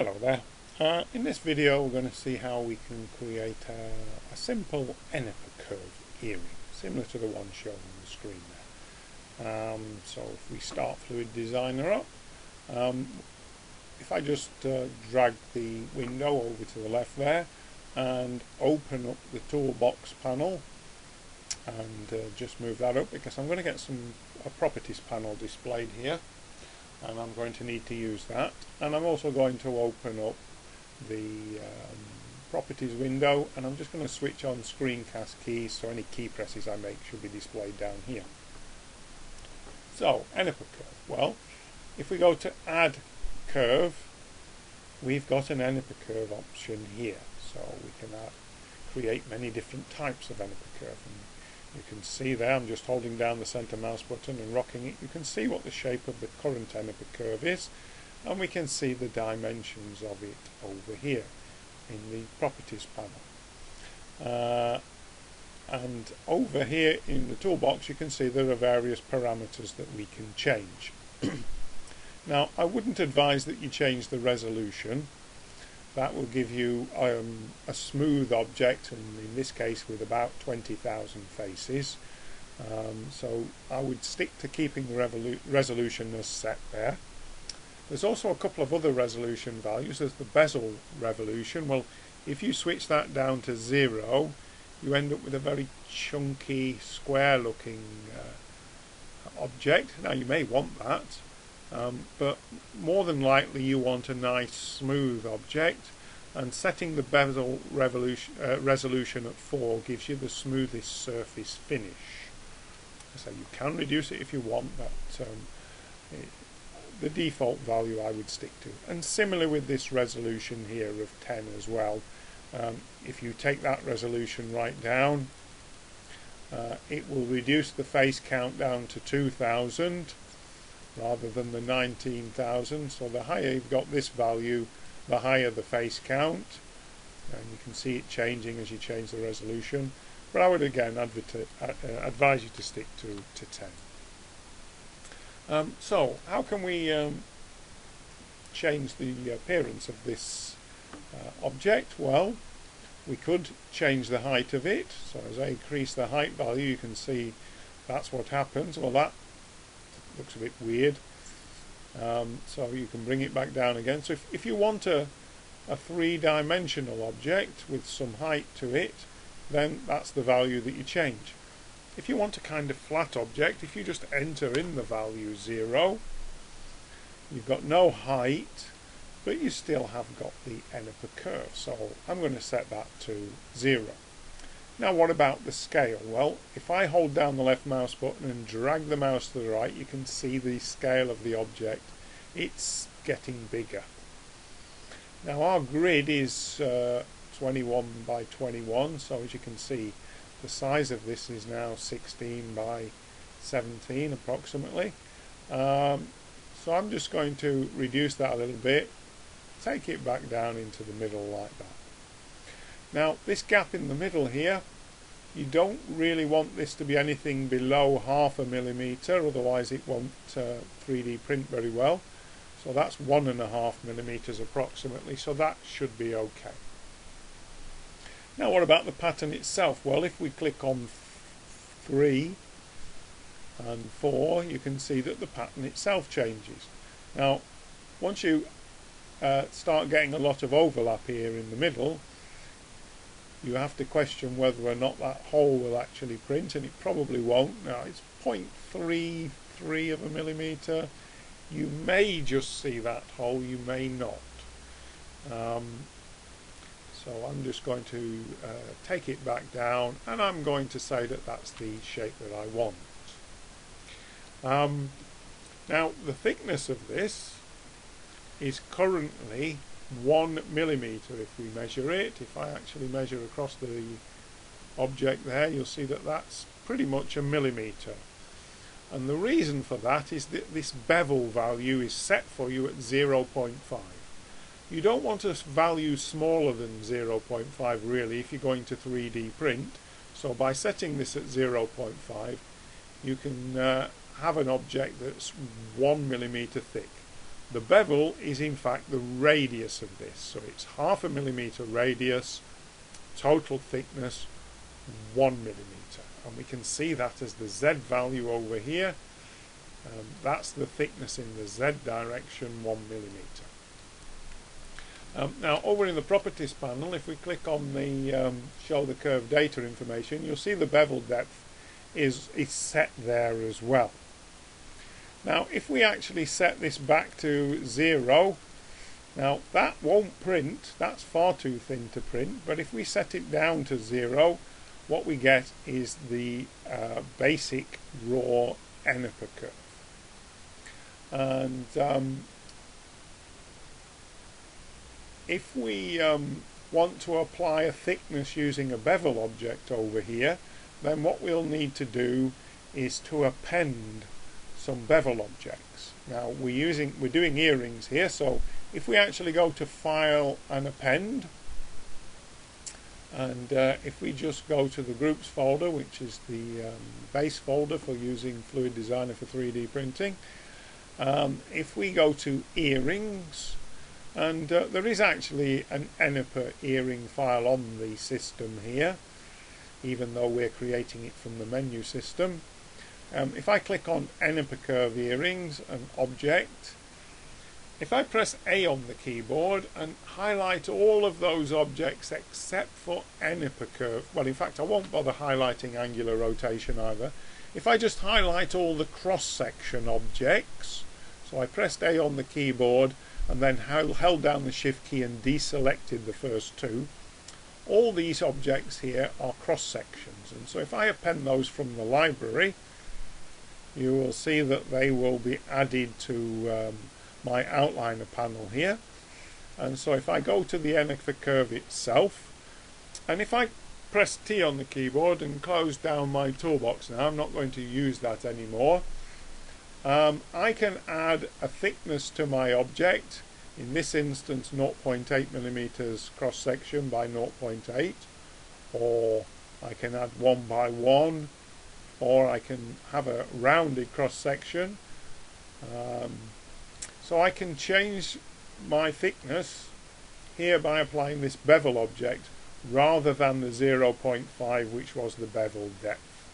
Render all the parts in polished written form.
Hello there. In this video we're going to see how we can create a simple Enneper curve earring, similar to the one shown on the screen there. So if we start Fluid Designer up, if I just drag the window over to the left there and open up the toolbox panel and just move that up, because I'm going to get a properties panel displayed here, and I'm going to need to use that. And I'm also going to open up the properties window, and I'm just going to switch on screencast keys, so any key presses I make should be displayed down here. So Enneper curve. Well, if we go to add curve, we've got an Enneper curve option here, so we can create many different types of Enneper curve. And you can see there, I'm just holding down the center mouse button and rocking it. You can see what the shape of the current Enneper curve is, and we can see the dimensions of it over here in the properties panel. And over here in the toolbox you can see there are various parameters that we can change. Now, I wouldn't advise that you change the resolution. That will give you a smooth object, and in this case with about 20,000 faces. So I would stick to keeping the resolution as set there. There's also a couple of other resolution values. There's the bezel revolution. Well, if you switch that down to 0, you end up with a very chunky, square looking object. Now you may want that, but more than likely you want a nice smooth object, and setting the bezel resolution at 4 gives you the smoothest surface finish. So you can reduce it if you want, but the default value I would stick to. And similar with this resolution here of 10 as well. If you take that resolution right down, it will reduce the face count down to 2,000 rather than the 19,000. So the higher you've got this value, the higher the face count, and you can see it changing as you change the resolution. But I would again advise you to stick to 10. So how can we change the appearance of this object? Well, we could change the height of it. So as I increase the height value, you can see that's what happens. Well, that looks a bit weird, so you can bring it back down again. So if you want a three-dimensional object with some height to it, then that's the value that you change. If you want a kind of flat object, if you just enter in the value 0, you've got no height, but you still have got the Enneper curve. So I'm going to set that to 0. Now what about the scale? Well, if I hold down the left mouse button and drag the mouse to the right, you can see the scale of the object. It's getting bigger. Now our grid is 21 by 21, so as you can see the size of this is now 16 by 17 approximately. So I'm just going to reduce that a little bit, take it back down into the middle like that. Now this gap in the middle here, you don't really want this to be anything below 0.5 millimeter, otherwise it won't 3D print very well. So that's 1.5 millimeters approximately, so that should be okay. Now what about the pattern itself? Well, if we click on 3 and 4, you can see that the pattern itself changes. Now once you start getting a lot of overlap here in the middle, you have to question whether or not that hole will actually print, and it probably won't. Now it's 0.33 of a millimeter. You may just see that hole, you may not. So I'm just going to take it back down, and I'm going to say that that's the shape that I want. Now the thickness of this is currently 1 millimeter. If we measure it, if I actually measure across the object there, you'll see that that's pretty much 1 millimeter. And the reason for that is that this bevel value is set for you at 0.5. You don't want a value smaller than 0.5 really if you're going to 3D print. So by setting this at 0.5, you can have an object that's 1 millimeter thick. The bevel is in fact the radius of this, so it's 0.5 millimeter radius, total thickness 1 millimeter, and we can see that as the Z value over here. That's the thickness in the Z direction, 1 millimeter. Now over in the properties panel, if we click on the show the curve data information, you'll see the bevel depth is set there as well. Now if we actually set this back to 0, now that won't print, that's far too thin to print, but if we set it down to 0, what we get is the basic raw Enneper curve. And if we want to apply a thickness using a bevel object over here, then what we'll need to do is to append some bevel objects. Now we're doing earrings here, so if we actually go to File and Append, and if we just go to the Groups folder, which is the base folder for using Fluid Designer for 3D printing, if we go to Earrings, and there is actually an Enneper earring file on the system here, even though we're creating it from the menu system. If I click on Enneper curve earrings, an object, if I press A on the keyboard and highlight all of those objects except for Enneper curve, well in fact I won't bother highlighting angular rotation either. If I just highlight all the cross-section objects, so I pressed A on the keyboard and then held down the shift key and deselected the first two, all these objects here are cross-sections, and so if I append those from the library, you will see that they will be added to my outliner panel here. And so if I go to the Enneper curve itself, and if I press T on the keyboard and close down my toolbox now, I'm not going to use that anymore, I can add a thickness to my object, in this instance 0.8 millimeters cross section by 0.8, or I can add 1 by 1, or I can have a rounded cross section. So I can change my thickness here by applying this bevel object rather than the 0.5, which was the bevel depth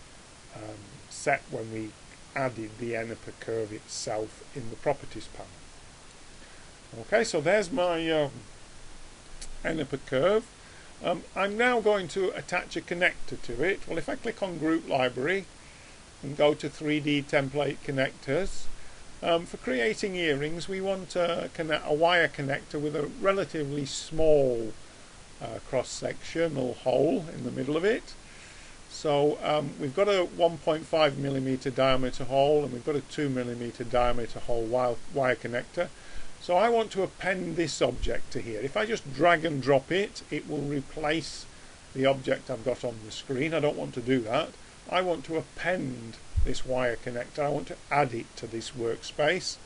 set when we added the Enneper curve itself in the properties panel. Okay, so there's my Enneper curve. I'm now going to attach a connector to it. Well, if I click on Group Library and go to 3D Template Connectors, for creating earrings we want a wire connector with a relatively small cross-sectional hole in the middle of it. So we've got a 1.5 millimeter diameter hole and we've got a 2 millimeter diameter hole wire connector. So I want to append this object to here. If I just drag and drop it, it will replace the object I've got on the screen. I don't want to do that. I want to append this wire connector. I want to add it to this workspace.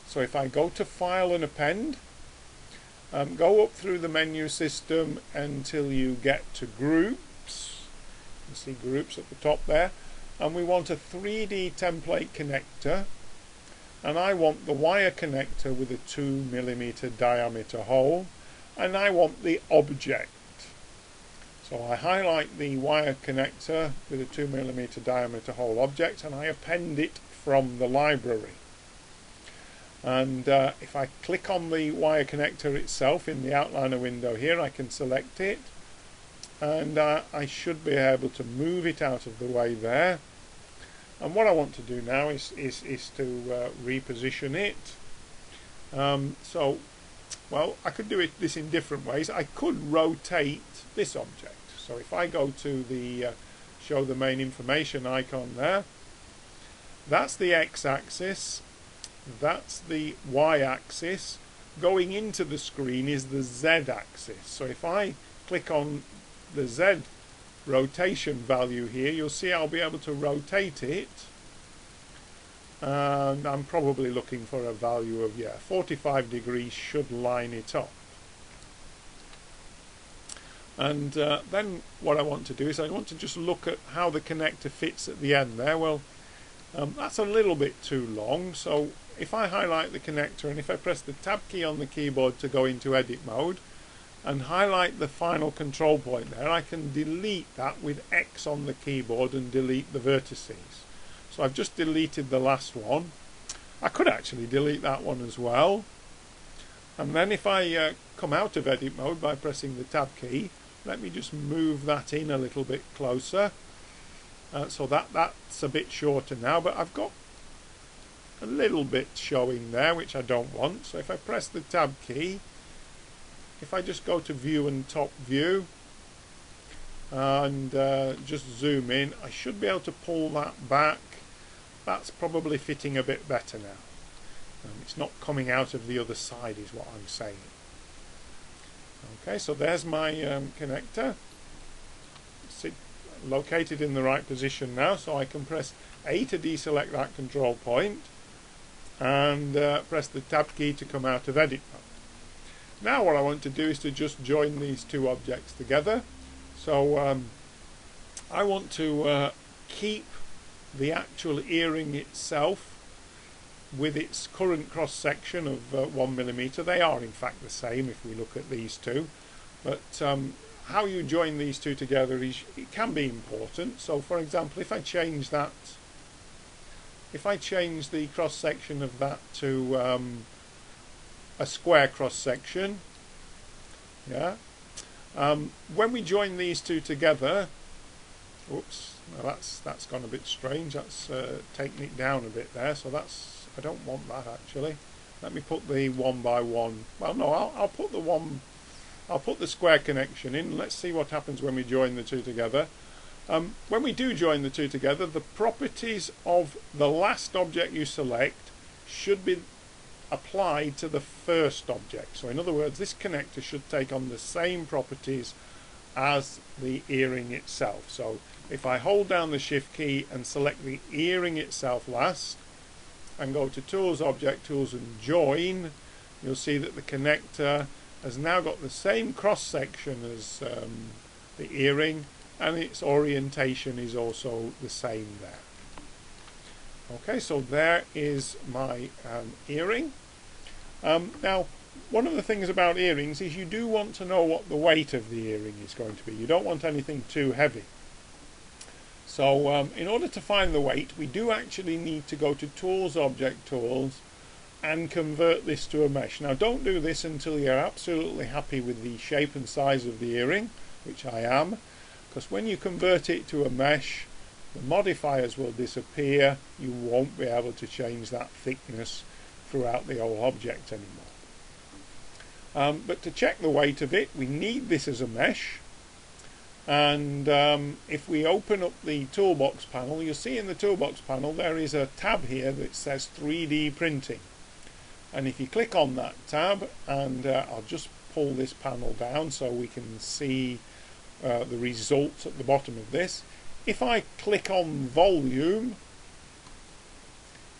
So if I go to File and Append, go up through the menu system until you get to Groups. You see Groups at the top there, and we want a 3D template connector, and I want the wire connector with a 2 millimeter diameter hole, and I want the object. So I highlight the wire connector with a 2 millimeter diameter hole object and I append it from the library. And if I click on the wire connector itself in the outliner window here, I can select it, and I should be able to move it out of the way there. And what I want to do now is to reposition it. Well, I could do this in different ways. I could rotate this object. So if I go to the show the main information icon there, that's the x-axis, that's the y-axis. Going into the screen is the z-axis. So if I click on the z rotation value here, you'll see I'll be able to rotate it, and I'm probably looking for a value of 45 degrees should line it up. And then what I want to do is I want to just look at how the connector fits at the end there. Well, that's a little bit too long, so if I highlight the connector and if I press the tab key on the keyboard to go into edit mode and highlight the final control point there, I can delete that with X on the keyboard and delete the vertices. So I've just deleted the last one. I could actually delete that one as well. And then if I come out of edit mode by pressing the tab key, let me just move that in a little bit closer. So that's a bit shorter now, but I've got a little bit showing there which I don't want. So if I press the tab key, if I just go to view and top view and just zoom in, I should be able to pull that back. That's probably fitting a bit better now. It's not coming out of the other side is what I'm saying. Okay, so there's my connector. It's located in the right position now, so I can press A to deselect that control point and press the tab key to come out of edit mode. Now what I want to do is to just join these two objects together. So I want to keep the actual earring itself with its current cross section of 1mm. They are in fact the same if we look at these two, but how you join these two together is, it can be important. So for example, if I change that, if I change the cross section of that to a square cross section, yeah, when we join these two together, oops, now that's gone a bit strange. That's taking it down a bit there, so that's, I don't want that actually. Let me put the 1 by 1. Well, no, I'll put the one. I'll put the square connection in. Let's see what happens when we join the two together. When we do join the two together, the properties of the last object you select should be applied to the first object. So in other words, this connector should take on the same properties as the earring itself. So if I hold down the shift key and select the earring itself last and go to Tools, Object Tools and Join, you'll see that the connector has now got the same cross section as the earring, and its orientation is also the same there. Okay, so there is my earring. Now, one of the things about earrings is you do want to know what the weight of the earring is going to be. You don't want anything too heavy. So in order to find the weight, we do actually need to go to Tools, Object Tools and convert this to a mesh. Now don't do this until you're absolutely happy with the shape and size of the earring, which I am, because when you convert it to a mesh, the modifiers will disappear. You won't be able to change that thickness throughout the whole object anymore. But to check the weight of it, we need this as a mesh. And if we open up the toolbox panel, you'll see in the toolbox panel there is a tab here that says 3D printing. And if you click on that tab, and I'll just pull this panel down so we can see the results at the bottom of this. If I click on volume,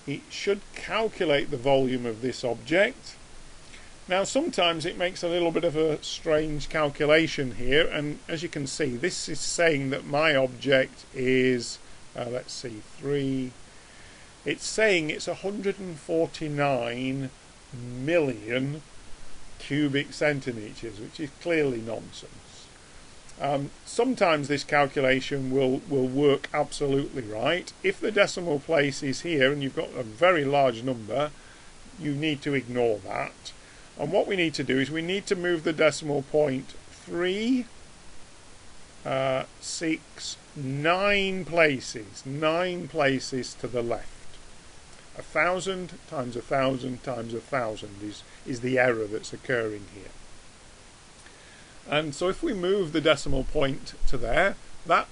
it should calculate the volume of this object. Now sometimes it makes a little bit of a strange calculation here, and as you can see, this is saying that my object is, let's see, 3, it's saying it's 149 million cubic centimetres, which is clearly nonsense. Sometimes this calculation will work absolutely right. If the decimal place is here and you've got a very large number, you need to ignore that. And what we need to do is we need to move the decimal point 3, 6, 9 places. 9 places to the left. 1,000 times 1,000 times 1,000 is the error that's occurring here. And so if we move the decimal point to there, that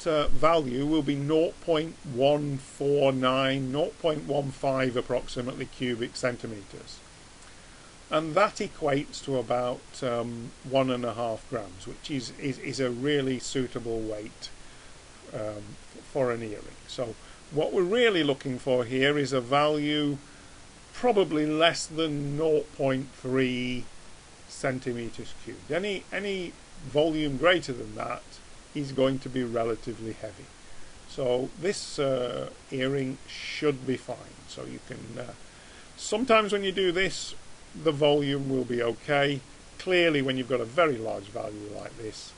value will be 0.149, 0.15 approximately cubic centimetres. And that equates to about 1.5 grams, which is a really suitable weight for an earring. So what we're really looking for here is a value probably less than 0.3 centimetres cubed. Any volume greater than that is going to be relatively heavy. So this earring should be fine. So you can Sometimes when you do this, the volume will be okay. Clearly, when you've got a very large value like this,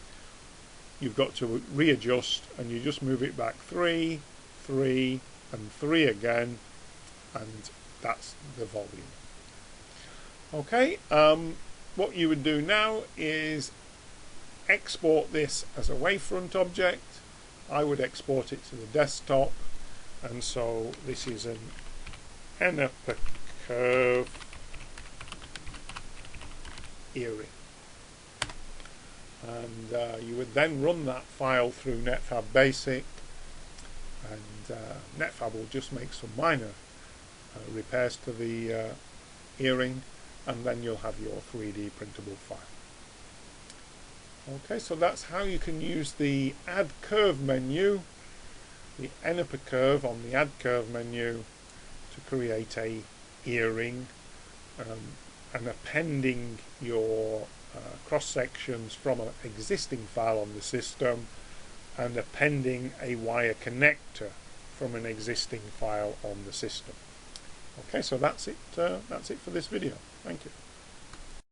you've got to readjust, and you just move it back 3, 3 and 3 again, and that's the volume. Okay, what you would do now is export this as a wavefront object. I would export it to the desktop, and so this is an Enneper curve earring, and you would then run that file through Netfab Basic, and Netfab will just make some minor repairs to the earring, and then you'll have your 3D printable file. Okay, so that's how you can use the Add Curve menu, the Enneper curve on the Add Curve menu, to create a earring, and appending your cross sections from an existing file on the system, and appending a wire connector from an existing file on the system. Okay, so that's it for this video. Thank you.